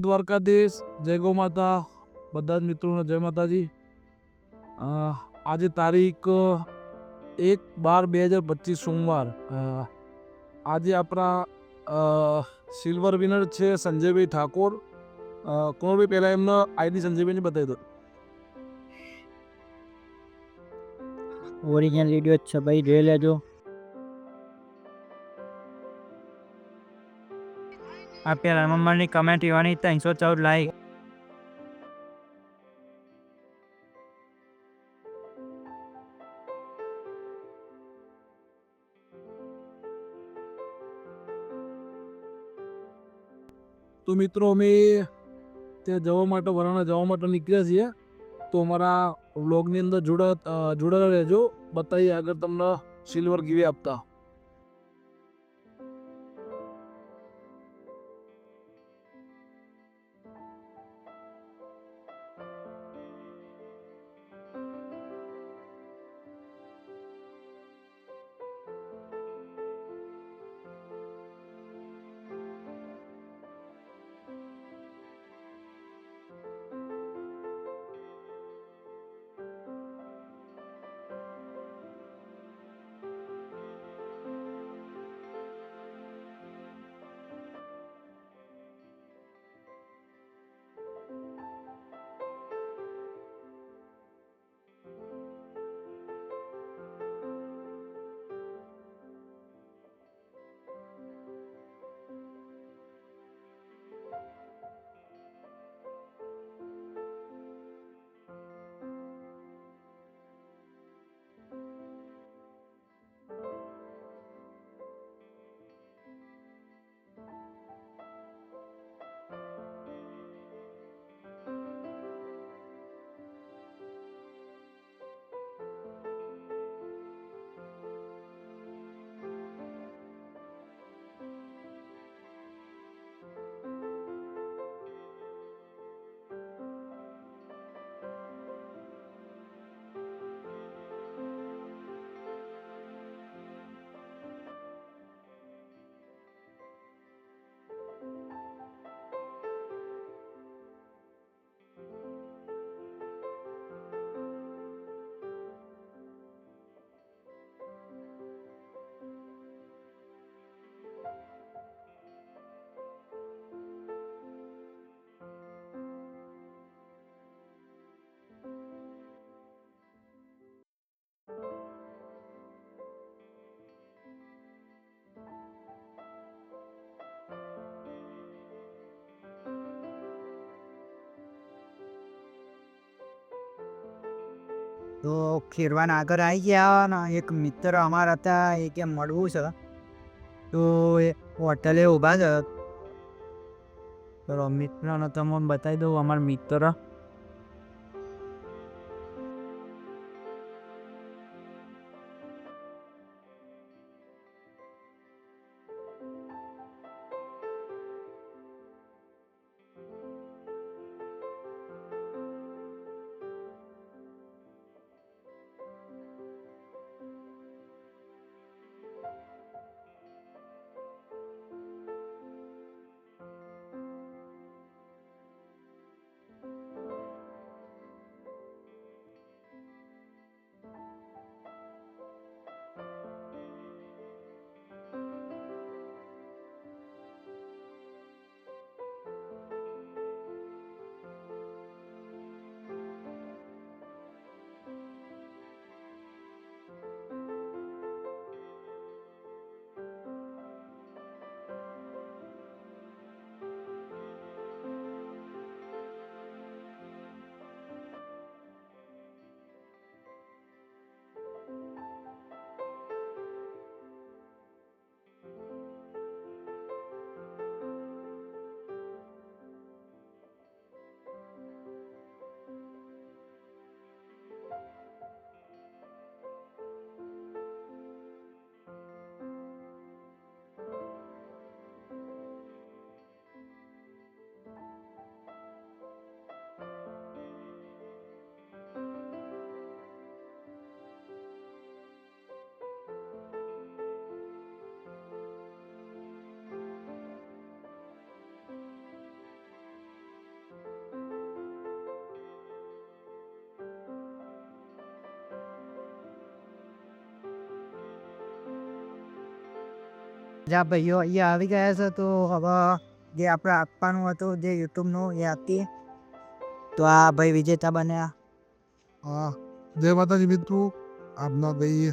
દ્વારકાધીશ, જય ગૌ માતા, બધા જ મિત્રોને જય માતાજી. આજે તારીખ 1/12/2025 સોમવાર. આજે આપણા સિલ્વર વિનર છે સંજયભાઈ ઠાકોર. કોણભાઈ પહેલાં એમનો આઈડી સંજયભાઈને બતાવી દો. ઓરિજિનલ વિડીયો છે ભાઈ, જોઈ લેજો. આપણા નંબરની કમેન્ટ એવાની 314 લાઈક. તો મિત્રો અમે ત્યાં જવા માટે વરાણા જવા માટે નીકળ્યા છીએ. તો અમારા વ્લોગની અંદર જોડાયેલા રહેજો. બતાવીએ આગળ તમને સિલ્વર ગીવી આપતા. તો ખેરવાના આગળ આવી ગયા ને એક મિત્ર અમારા હતા, એ કે મળવું છે. તો એ હોટલે ઊભા છે. તો મિત્રને તમને બતાવી દઉં, અમારા મિત્ર. જ્યાં ભાઈઓ અહીંયા આવી ગયા છે તો હવે જે આપણે આપવાનું હતું જે યુટ્યુબનું એ આપીએ. તો આ ભાઈ વિજેતા બન્યા. હા, જય માતાજી મિત્રો. આપના ભાઈ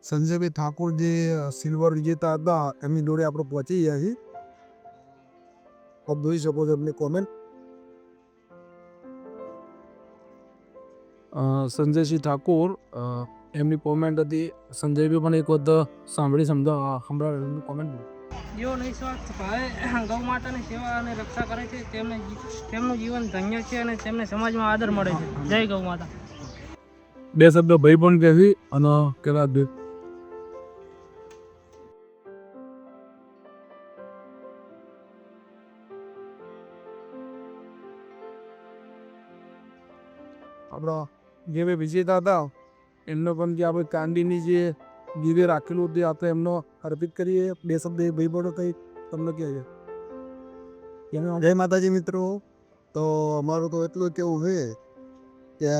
સંજયભાઈ ઠાકોર જે સિલ્વર વિજેતા હતા એમની જોડે આપણે પહોંચી ગયા છીએ. આપ જોઈ શકો છો એમની કોમેન્ટ. સંજયસિંહ ઠાકોર એમની કોમેન્ટ હતી. સંજયભાઈ પણ એક વખત સંભળાવે એમની કોમેન્ટ. જેઓ નિસ્વાર્થ ભાવે ગૌ માતાની સેવા અને રક્ષા કરે છે તેમનું જીવન ધન્ય છે અને તેમને સમાજમાં આદર મળે છે. જય ગૌ માતા. બે શબ્દ ભાઈ પણ કહેવી અને કેલા દે. આપણા જે બે વિજેતા હતા એમનો પણ જે આપણે કાંડીની જે ગીરે રાખેલું તે આપણે એમનો અર્પિત કરીએ. બે શબ્દ એ ભાઈ પણ કંઈ તમને કહે છે. જય માતાજી મિત્રો. તો અમારું તો એટલું કેવું છે કે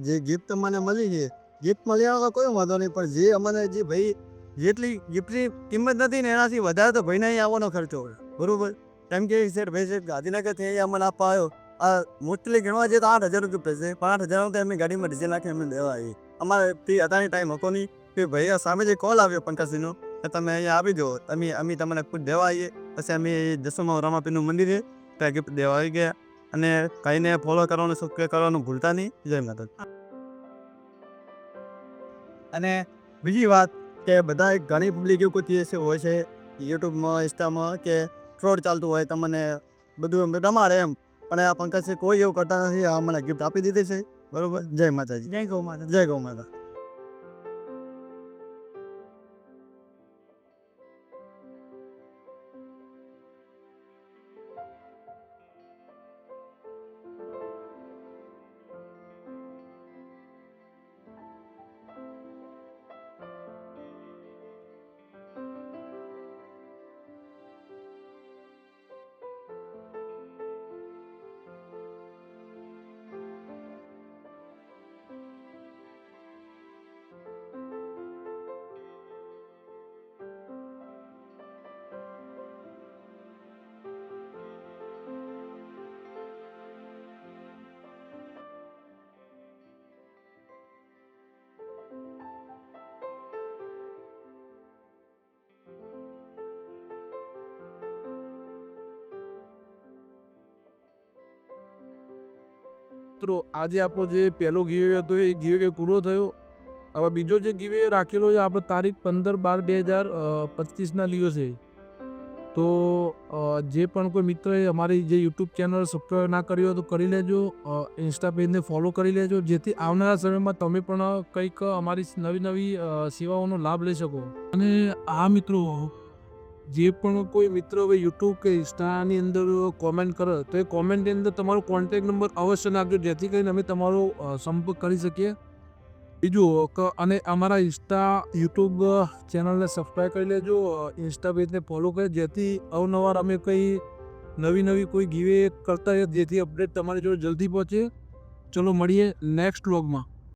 જે ગિફ્ટ મને મળી છે, ગિફ્ટ મળ્યા કોઈ વાંધો નહીં, પણ જે અમને જે ભાઈ જેટલી ગિફ્ટની કિંમત નથી ને એનાથી વધારે તો ભાઈને અહીં આવવાનો ખર્ચો હોય, બરાબર. કેમ કે શેઠ ભાઈ શેઠ ગાંધીનગરથી અહીંયા અમને આપવા આવ્યો. આ મોસ્ટલી ગણવા જઈએ તો 8,000 રૂપિયા પૈસે, 5,000 તો એમની ગાડીમાં ડીઝલ નાખી અમને દેવા આવી. અમારે ફ્રી અત્યારે ટાઈમ હતો નહીં કે ભાઈ આ સામે જે કોલ આવ્યો પંકજસિંહનો કે તમે અહીંયા આવી જાઓ, અમે તમને ખુદ દેવા આવીએ. પછી અમે જસોમાં રામાપીરનું મંદિર છે ત્યાં ગિફ્ટ દેવા આવી ગયા. અને કઈને ફોલો કરવાનું સબસ્ક્રાઈબ કરવાનું ભૂલતા નહીં. જય માતા. અને બીજી વાત કે બધા ઘણી પબ્લિક એવું કોઈ હોય છે યુટ્યુબમાં ઇન્સ્ટામાં કે ફ્રોડ ચાલતું હોય, તમને બધું રમાડે એમ, પણ આ પંકજસિંહ કોઈ એવું કરતા નથી. આ મને ગિફ્ટ આપી દીધી છે, બરોબર. જય માતાજી. જય ગૌ માતા. જય ગૌ માતા. મિત્રો આજે આપણો જે પહેલો ગીવે હતો એ ગીવે પૂરો થયો. હવે બીજો જે ગીવે રાખેલો છે આપણે તારીખ 15/12/2025ના દિવસે. તો જે પણ કોઈ મિત્રએ અમારી જે યુટ્યુબ ચેનલ સબસ્ક્રાઈબ ના કરી હોય તો કરી લેજો. ઇન્સ્ટા પેજને ફોલો કરી લેજો, જેથી આવનારા સમયમાં તમે પણ કંઈક અમારી નવી સેવાઓનો લાભ લઈ શકો. અને આ મિત્રો જે પણ કોઈ મિત્રો હવે યુટ્યુબ કે ઇન્સ્ટાની અંદર કોમેન્ટ કરે તો એ કોમેન્ટની અંદર તમારો કોન્ટેક્ટ નંબર અવશ્ય નાખજો, જેથી કરીને અમે તમારો સંપર્ક કરી શકીએ. બીજું અને અમારા ઇન્સ્ટા યુટ્યુબ ચેનલને સબસ્ક્રાઈબ કરી લેજો, ઇન્સ્ટા પેજને ફોલો કરી, જેથી અવનવાર અમે કંઈ નવી કોઈ ગીવે કરતા હોય જેથી અપડેટ તમારી જોડે જલ્દી પહોંચે. ચલો મળીએ નેક્સ્ટ વ્લોગમાં.